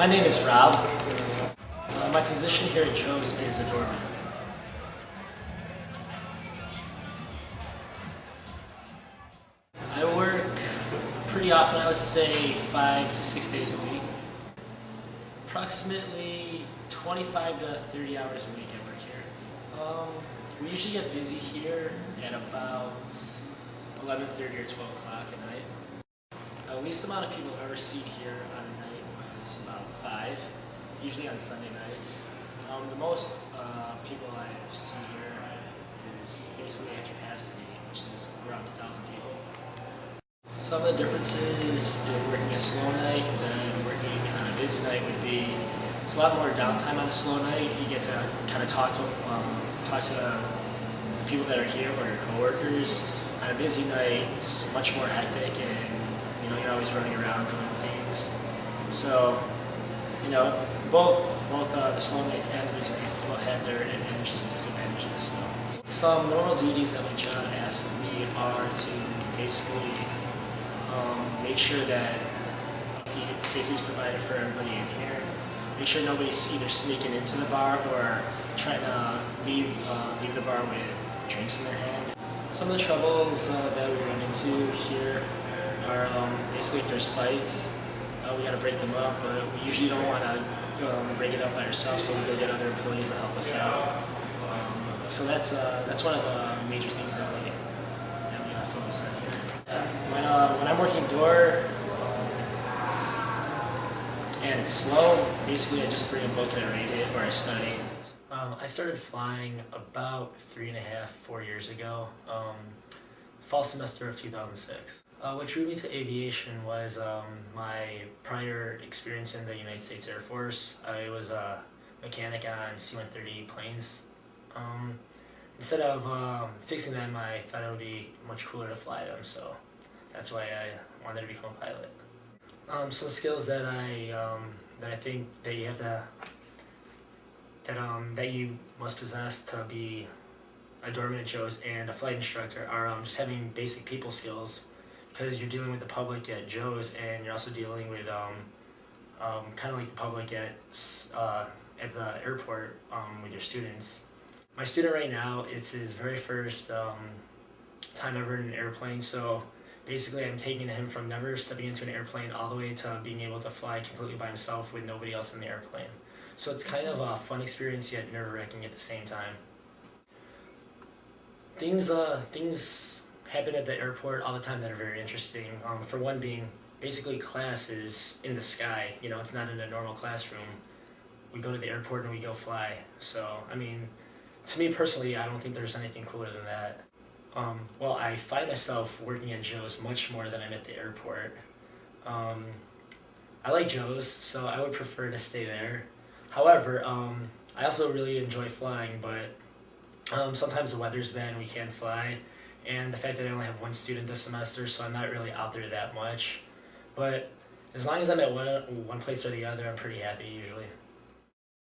My name is Rob. My position here at Joe's is a doorman. I work pretty often, I would say 5 to 6 days a week. Approximately 25 to 30 hours a week I work here. We usually get busy here at about 11:30 or 12 o'clock at night. The least amount of people I've ever seen here on a night was about 5, usually on Sunday nights. The most people I've seen here is basically at capacity, which is around 1,000 people. Some of the differences in working a slow night and then working on a busy night would be it's a lot more downtime on a slow night. You get to kind of talk to the people that are here or your coworkers. On a busy night, it's much more hectic, and you're always running around doing things. So, both the slow nights and the busy nights, they both have their advantages and disadvantages. So, some normal duties that my job asks of me are to basically make sure that the safety is provided for everybody in here. Make sure nobody's either sneaking into the bar or trying to leave the bar with drinks in their hand. Some of the troubles that we run into here are basically if there's fights, we got to break them up, but we usually don't want to break it up by ourselves, so we go get other employees to help us out. So that's one of the major things that we focus on here. When I'm working door and it's slow, basically I just bring a book and I read it or I study. I started flying about 3.5, 4 years ago, fall semester of 2006. What drew me to aviation was my prior experience in the United States Air Force. I was a mechanic on C-130 planes. Instead of fixing them, I thought it would be much cooler to fly them, so that's why I wanted to become a pilot. Some skills that I think that you have to that you must possess to be a doorman at Joe's and a flight instructor are just having basic people skills, because you're dealing with the public at Joe's and you're also dealing with kind of like the public at the airport with your students. My student right now, it's his very first time ever in an airplane, so basically I'm taking him from never stepping into an airplane all the way to being able to fly completely by himself with nobody else in the airplane. So it's kind of a fun experience yet nerve-wracking at the same time. Things happen at the airport all the time that are very interesting. For one being, basically class is in the sky. It's not in a normal classroom. We go to the airport and we go fly. So, to me personally, I don't think there's anything cooler than that. Well, I find myself working at Joe's much more than I'm at the airport. I like Joe's, so I would prefer to stay there. However, I also really enjoy flying, but sometimes the weather's bad and we can't fly, and the fact that I only have one student this semester, so I'm not really out there that much. But as long as I'm at one place or the other, I'm pretty happy usually.